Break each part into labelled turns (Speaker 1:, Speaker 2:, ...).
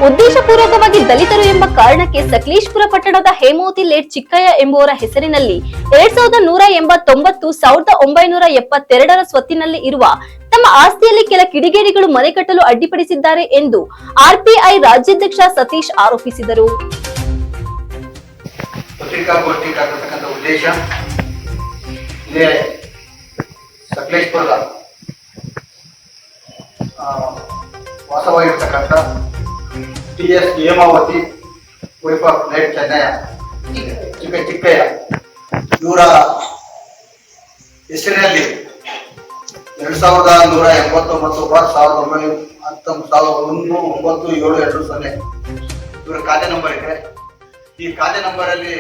Speaker 1: ಉದ್ದೇಶಪೂರ್ವಕವಾಗಿ ದಲಿತರು ಎಂಬ ಕಾರಣಕ್ಕೆ ಸಕಲೇಶಪುರ ಪಟ್ಟಣದ ಹೇಮಾವತಿ ಲೇಟ್ ಚಿಕ್ಕಯ್ಯ ಎಂಬುವರ ಹೆಸರಿನಲ್ಲಿ 2189 1972ರ ಸ್ವತ್ತಿನಲ್ಲಿ ಇರುವ ತಮ್ಮ ಆಸ್ತಿಯಲ್ಲಿ ಕೆಲ ಕಿಡಿಗೇಡಿಗಳು ಮನೆ ಕಟ್ಟಲು ಅಡ್ಡಿಪಡಿಸಿದ್ದಾರೆ ಎಂದು ಆರ್ಪಿಐ ರಾಜ್ಯಾಧ್ಯಕ್ಷ ಸತೀಶ್ ಆರೋಪಿಸಿದರು.
Speaker 2: ವಾಸವಾಗಿರ್ತಕ್ಕಂಥ T S. Hemavathi wife of late Chennaiah Chikkaiah ಇವರ ಹೆಸರಿನಲ್ಲಿ 2189 1919 ಇವರ ಖಾತೆ ನಂಬರ್ ಇದೆ. ಈ ಖಾತೆ ನಂಬರ್ ಅಲ್ಲಿ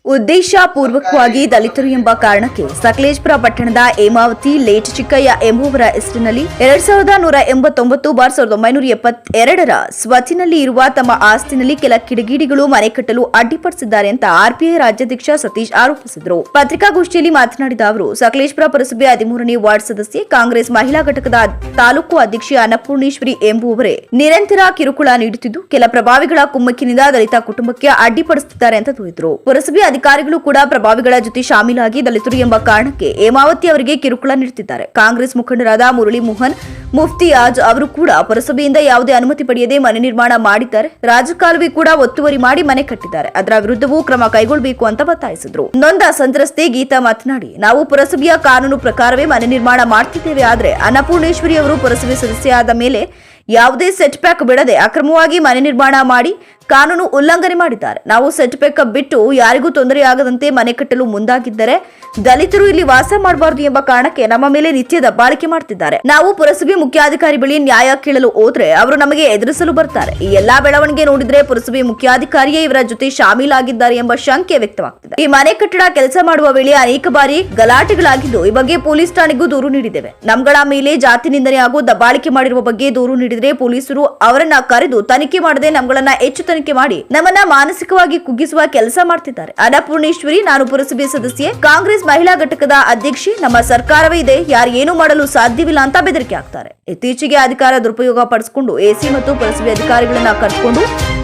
Speaker 3: ಉದ್ದೇಶಪೂರ್ವಕವಾಗಿ ದಲಿತರು ಎಂಬ ಕಾರಣಕ್ಕೆ ಸಕಲೇಶಪುರ ಪಟ್ಟಣದ ಹೇಮಾವತಿ ಲೇಟ್ ಚಿಕ್ಕಯ್ಯ ಎಂಬುವರ ಹೆಸರಿನಲ್ಲಿ 2189/1972ರ ಸ್ವತ್ತಿನಲ್ಲಿ ಇರುವ ತಮ್ಮ ಆಸ್ತಿನಲ್ಲಿ ಕೆಲ ಕಿಡಿಗೇಡಿಗಳು ಮನೆ ಕಟ್ಟಲು ಅಡ್ಡಿಪಡಿಸಿದ್ದಾರೆ ಅಂತ ಆರ್ಪಿಐ ರಾಜ್ಯಾಧ್ಯಕ್ಷ ಸತೀಶ್ ಆರೋಪಿಸಿದರು. ಪತ್ರಿಕಾಗೋಷ್ಠಿಯಲ್ಲಿ ಮಾತನಾಡಿದ ಅವರು, ಸಕಲೇಶಪುರ ಪುರಸಭೆ 13ನೇ ವಾರ್ಡ್ ಸದಸ್ಯೆ, ಕಾಂಗ್ರೆಸ್ ಮಹಿಳಾ ಘಟಕದ ತಾಲೂಕು ಅಧ್ಯಕ್ಷೆ ಅನ್ನಪೂರ್ಣೇಶ್ವರಿ ಎಂಬುವವರೇ ನಿರಂತರ ಕಿರುಕುಳ ನೀಡುತ್ತಿದ್ದು ಕೆಲ ಪ್ರಭಾವಿಗಳ ಕುಮ್ಮಕ್ಕಿನಿಂದ ದಲಿತ ಕುಟುಂಬಕ್ಕೆ ಅಡ್ಡಿಪಡಿಸುತ್ತಿದ್ದಾರೆ ಅಂತ ದೂರಿದರು. ಪುರಸಭೆ ಅಧಿಕಾರಿಗಳು ಕೂಡ ಪ್ರಭಾವಿಗಳ ಜೊತೆ ಶಾಮೀಲಾಗಿ ದಲಿತರು ಎಂಬ ಕಾರಣಕ್ಕೆ ಹೇಮಾವತಿ ಅವರಿಗೆ ಕಿರುಕುಳ ನೀಡುತ್ತಿದ್ದಾರೆ. ಕಾಂಗ್ರೆಸ್ ಮುಖಂಡರಾದ ಮುರಳಿ ಮೋಹನ್, ಮುಫ್ತಿಯಾಜ್ ಅವರು ಕೂಡ ಪುರಸಭೆಯಿಂದ ಯಾವುದೇ ಅನುಮತಿ ಪಡೆಯದೆ ಮನೆ ನಿರ್ಮಾಣ ಮಾಡಿದ್ದಾರೆ. ರಾಜಕಾಲುವೆ ಕೂಡ ಒತ್ತುವರಿ ಮಾಡಿ ಮನೆ ಕಟ್ಟಿದ್ದಾರೆ. ಅದರ ವಿರುದ್ಧವೂ ಕ್ರಮ ಕೈಗೊಳ್ಳಬೇಕು ಅಂತ ಒತ್ತಾಯಿಸಿದ್ರು. ನೊಂದ ಸಂತ್ರಸ್ತೆ ಗೀತಾ ಮಾತನಾಡಿ, ನಾವು ಪುರಸಭೆಯ ಕಾನೂನು ಪ್ರಕಾರವೇ ಮನೆ ನಿರ್ಮಾಣ ಮಾಡ್ತಿದ್ದೇವೆ. ಆದ್ರೆ ಅನ್ನಪೂರ್ಣೇಶ್ವರಿ ಅವರು ಪುರಸಭೆ ಸದಸ್ಯ ಆದ ಮೇಲೆ ಯಾವುದೇ ಸೆಟ್ ಬ್ಯಾಕ್ ಬಿಡದೆ ಅಕ್ರಮವಾಗಿ ಮನೆ ನಿರ್ಮಾಣ ಮಾಡಿ ಕಾನೂನು ಉಲ್ಲಂಘನೆ ಮಾಡಿದ್ದಾರೆ. ನಾವು ಸೆಟ್ ಬ್ಯಾಕ್ ಬಿಟ್ಟು ಯಾರಿಗೂ ತೊಂದರೆಯಾಗದಂತೆ ಮನೆ ಕಟ್ಟಲು ಮುಂದಾಗಿದ್ದರೆ ದಲಿತರು ಇಲ್ಲಿ ವಾಸ ಮಾಡಬಾರದು ಎಂಬ ಕಾರಣಕ್ಕೆ ನಮ್ಮ ಮೇಲೆ ನಿತ್ಯ ದಬ್ಬಾಳಿಕೆ ಮಾಡ್ತಿದ್ದಾರೆ. ನಾವು ಪುರಸಭೆ ಮುಖ್ಯಾಧಿಕಾರಿ ಬಳಿ ನ್ಯಾಯ ಕೇಳಲು ಹೋದ್ರೆ ಅವರು ನಮಗೆ ಎದುರಿಸಲು ಬರ್ತಾರೆ. ಈ ಎಲ್ಲಾ ಬೆಳವಣಿಗೆ ನೋಡಿದ್ರೆ ಪುರಸಭೆ ಮುಖ್ಯಾಧಿಕಾರಿಯೇ ಇವರ ಜೊತೆ ಶಾಮೀಲಾಗಿದ್ದಾರೆ ಎಂಬ ಶಂಕೆ ವ್ಯಕ್ತವಾಗ್ತಿದೆ. ಈ ಮನೆ ಕಟ್ಟಡ ಕೆಲಸ ಮಾಡುವ ವೇಳೆ ಅನೇಕ ಬಾರಿ ಗಲಾಟೆಗಳಾಗಿದ್ದು ಈ ಬಗ್ಗೆ ಪೊಲೀಸ್ ಠಾಣೆಗೂ ದೂರು ನೀಡಿದ್ದೇವೆ. ನಮ್ಗಳ ಮೇಲೆ ಜಾತಿ ನಿಂದನೆ ಹಾಗೂ ದಬ್ಬಾಳಿಕೆ ಮಾಡಿರುವ ಬಗ್ಗೆ ದೂರು ನೀಡಿದ್ರೆ ಪೊಲೀಸರು ಅವರನ್ನ ಕರೆದು ತನಿಖೆ ಮಾಡದೆ ನಮ್ಗಳನ್ನ ಹೆಚ್ಚು ತನಿಖೆ ಮಾಡಿ ನಮ್ಮನ್ನ ಮಾನಸಿಕವಾಗಿ ಕುಗ್ಗಿಸುವ ಕೆಲಸ ಮಾಡ್ತಿದ್ದಾರೆ. ಅನ್ನಪೂರ್ಣೇಶ್ವರಿ, ನಾನು ಪುರಸಭೆ ಸದಸ್ಯೆ, ಕಾಂಗ್ರೆಸ್ ಮಹಿಳಾ ಘಟಕದ ಅಧ್ಯಕ್ಷೆ, ನಮ್ಮ ಸರ್ಕಾರವೇ ಇದೆ, ಯಾರು ಏನು ಮಾಡಲು ಸಾಧ್ಯವಿಲ್ಲ ಅಂತ ಬೆದರಿಕೆ ಹಾಕ್ತಾರೆ. ಇತ್ತೀಚೆಗೆ ಅಧಿಕಾರ ದುರುಪಯೋಗ ಪಡಿಸಿಕೊಂಡು ಎಸಿ ಮತ್ತು ಪುರಸಭೆ ಅಧಿಕಾರಿಗಳನ್ನ ಕರೆದುಕೊಂಡು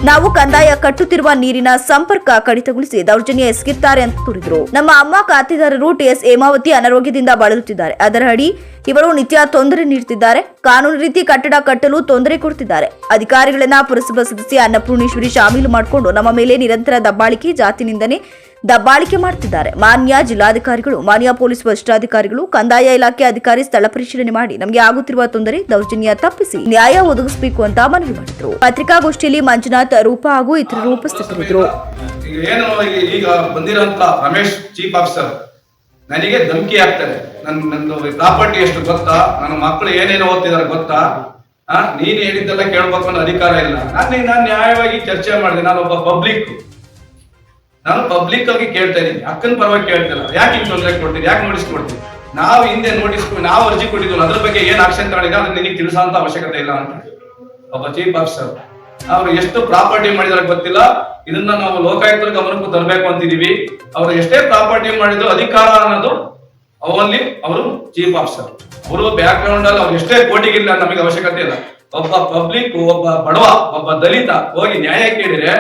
Speaker 3: ನಾವು ಕಂದಾಯ ಕಟ್ಟುತ್ತಿರುವ ನೀರಿನ ಸಂಪರ್ಕ ಕಡಿತಗೊಳಿಸಿ ದೌರ್ಜನ್ಯ ಎಸಗಿದ್ದಾರೆ ಅಂತ ದೂರಿದರು. ನಮ್ಮ ಅಮ್ಮ ಖಾತೆದಾರರು ಟಿ.ಎಸ್. ಹೇಮಾವತಿ ಅನಾರೋಗ್ಯದಿಂದ ಬಳಲುತ್ತಿದ್ದಾರೆ. ಅದರ ಅಡಿ ಇವರು ನಿತ್ಯ ತೊಂದರೆ ನೀಡುತ್ತಿದ್ದಾರೆ. ಕಾನೂನು ರೀತಿ ಕಟ್ಟಡ ಕಟ್ಟಲು ತೊಂದರೆ ಕೊಡುತ್ತಿದ್ದಾರೆ. ಅಧಿಕಾರಿಗಳನ್ನ ಪುರಸಭಾ ಸದಸ್ಯೆ ಅನ್ನಪೂರ್ಣೇಶ್ವರಿ ಶಾಮೀಲು ಮಾಡಿಕೊಂಡು ನಮ್ಮ ಮೇಲೆ ನಿರಂತರ ದಬ್ಬಾಳಿಕೆ, ಜಾತಿ ನಿಂದನೆ, ದಬ್ಬಾಳಿಕೆ ಮಾಡುತ್ತಿದ್ದಾರೆ. ಮಾನ್ಯ ಜಿಲ್ಲಾಧಿಕಾರಿಗಳು, ಮಾನ್ಯ ಪೊಲೀಸ್ ವರಿಷ್ಠಾಧಿಕಾರಿಗಳು, ಕಂದಾಯ ಇಲಾಖೆ ಅಧಿಕಾರಿ ಸ್ಥಳ ಪರಿಶೀಲನೆ ಮಾಡಿ ನಮಗೆ ಆಗುತ್ತಿರುವ ತೊಂದರೆ, ದೌರ್ಜನ್ಯ ತಪ್ಪಿಸಿ ನ್ಯಾಯ ಒದಗಿಸಬೇಕು ಅಂತ ಮನವಿ ಮಾಡಿದರು. ಪತ್ರಿಕಾಗೋಷ್ಠಿಯಲ್ಲಿ ಮಂಜುನಾಥ್, ರೂಪಾ ಹಾಗೂ ಇತರರು ಉಪಸ್ಥಿತರಿದ್ದರು.
Speaker 4: ಈಗ ಬಂದಿರುವಂತ ರಮೇಶ್ ಚೀಫ್ ಆಫೀಸರ್ ನನಗೆ ಧಮಕಿ ಹಾಕ್ತಾರೆ. ನಂದು ಪ್ರಾಪರ್ಟಿ ಎಷ್ಟು ಗೊತ್ತಾ, ನನ್ನ ಮಕ್ಕಳು ಏನೇನು ಓದ್ತಿದಾರೆ ಗೊತ್ತಾ, ನೀನು ಹೇಳಿದ್ದೆಲ್ಲ ಕೇಳ್ಬೇಕು ಅನ್ನೋ ಅಧಿಕಾರ ಇಲ್ಲ. ನಾನು ನ್ಯಾಯವಾಗಿ ಚರ್ಚೆ ಮಾಡಿದೆ. ನಾನು ಪಬ್ಲಿಕ್ ಆಗಿ ಕೇಳ್ತಾ ಇದ್ದೀನಿ, ಅಕ್ಕನ ಪರವಾಗಿ ಕೇಳ್ತಿಲ್ಲ. ಯಾಕೆ ಹಿಂಗೆ ತೊಂದರೆ ಕೊಡ್ತೀರಿ, ಯಾಕೆ ನೋಟಿಸ್ ಕೊಡ್ತೀವಿ? ನಾವು ಹಿಂದೆ ನಾವು ಅರ್ಜಿ ಕೊಟ್ಟಿದ್ವಲ್ಲ, ಅದ್ರ ಬಗ್ಗೆ ಏನ್ ಆಕ್ಷನ್ ತಗೊಂಡಿಲ್ಲ ಅದನ್ನ ನಿನಗೆ ತಿಳಿಸೋಂತ ಅವಶ್ಯಕತೆ ಇಲ್ಲ ಅಂತ ಒಬ್ಬ ಚೀಫ್ ಆಫೀಸರ್. ಅವ್ರು ಎಷ್ಟು ಪ್ರಾಪರ್ಟಿ ಮಾಡಿದಾರೆ ಗೊತ್ತಿಲ್ಲ. ಇದನ್ನ ನಾವು ಲೋಕಾಯುಕ್ತರ ಗಮನಕ್ಕೂ ತರಬೇಕು ಅಂತಿದೀವಿ. ಅವ್ರು ಎಷ್ಟೇ ಪ್ರಾಪರ್ಟಿ ಮಾಡಿದ್ರು ಅಧಿಕಾರ ಅನ್ನೋದು ಓನ್ಲಿ ಅವರು ಚೀಫ್ ಆಫೀಸರ್. ಅವರು ಬ್ಯಾಕ್ ಗ್ರೌಂಡ್ ಅಲ್ಲಿ ಅವ್ರು ಎಷ್ಟೇ ಕೋಟಿಗಿಲ್ಲ ನಮಗೆ ಅವಶ್ಯಕತೆ ಇಲ್ಲ. ಒಬ್ಬ ಪಬ್ಲಿಕ್, ಒಬ್ಬ ಬಡವ, ಒಬ್ಬ ದಲಿತ ಹೋಗಿ ನ್ಯಾಯ ಕೇಳಿದ್ರೆ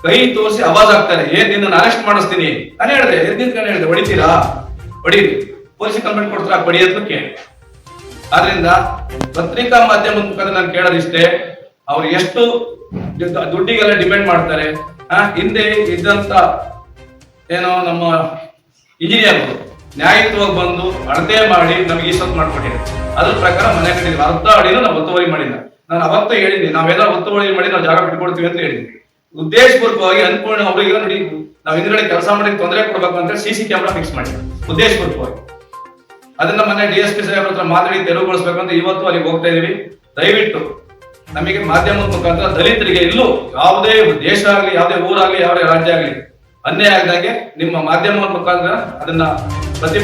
Speaker 4: ಕೈ ತೋರಿಸಿ ಆವಾಜ್ ಆಗ್ತಾರೆ. ನಿನ್ನ ಅರೆಸ್ಟ್ ಮಾಡಿಸ್ತೀನಿ. ನಾನು ಹೇಳಿದೆ, ಎದ್ದಿದ್ಕೊಂಡು ಹೇಳಿದೆ, ಹೊಡಿತೀರಾ ಹೊಡೀರಿ, ಪೊಲೀಸ್ ಕಂಪ್ಲೇಂಟ್ ಕೊಡ್ತಾರ ಹೊಡಿಯೋದು ಕೇಳಿ. ಆದ್ರಿಂದ ಪತ್ರಿಕಾ ಮಾಧ್ಯಮದ ಮುಖಾಂತರ ನಾನು ಕೇಳೋದಿಷ್ಟೇ, ಅವ್ರು ಎಷ್ಟು ದುಡ್ಡಿಗೆಲ್ಲ ಡಿಪೆಂಡ್ ಮಾಡ್ತಾರೆ. ಹಿಂದೆ ಇದ್ದಂತ ಏನೋ ನಮ್ಮ ಇಂಜಿನಿಯರ್ ನ್ಯಾಯಯುತವಾಗಿ ಬಂದು ಅಳತೆ ಮಾಡಿ ನಮಗೆ ಈಸತ್ತು ಮಾಡ್ಕೊಟ್ಟಿದೆ. ಅದ್ರ ಪ್ರಕಾರ ಮನೆ ಕಟ್ಟಿದ್ವಿ. ಅರ್ಧ ಅಡಿನೂ ನಾವು ಒತ್ತುವರಿ ಮಾಡಿಲ್ಲ. ನಾನು ಅವತ್ತು ಹೇಳಿದ್ವಿ, ನಾವೆಲ್ಲ ಒತ್ತುವರಿ ಮಾಡಿ ನಾವು ಜಾಗ ಬಿಟ್ಕೊಡ್ತೀವಿ ಅಂತ ಹೇಳಿದ್ವಿ. ಉದ್ದೇಶಪೂರ್ವಕವಾಗಿ ಅನ್ಪೂರ್ಣ ಅವ್ರಿಗೆ ನೋಡಿ ನಾವು ಹಿಂದ್ಗಡೆ ಕೆಲಸ ಮಾಡಿ ತೊಂದರೆ ಕೊಡ್ಬೇಕು ಅಂತ CC ಕ್ಯಾಮ್ರಾ ಫಿಕ್ಸ್ ಮಾಡಿದ್ವಿ ಉದ್ದೇಶಪೂರ್ವಕವಾಗಿ. ಅದನ್ನ ಮೊನ್ನೆ DSP ಸಾಹೇಬ್ರ ಹತ್ರ ಮಾತಾಡಿ ತೆರವುಗೊಳಿಸ್ಬೇಕು ಅಂತ ಇವತ್ತು ಅಲ್ಲಿಗೆ ಹೋಗ್ತಾ ಇದೀವಿ. ದಯವಿಟ್ಟು ನಮಗೆ ಮಾಧ್ಯಮದ ಮುಖಾಂತರ ದಲಿತರಿಗೆ ಇಲ್ಲೂ ಯಾವುದೇ ದೇಶ ಆಗ್ಲಿ, ಯಾವುದೇ ಊರಾಗ್ಲಿ, ಯಾವುದೇ ರಾಜ್ಯ ಆಗ್ಲಿ ಅನ್ಯಾಯ ಆಗದಂಗೆ ನಿಮ್ಮ ಮಾಧ್ಯಮದ ಮುಖಾಂತರ ಅದನ್ನ ಪ್ರತಿಭಟನೆ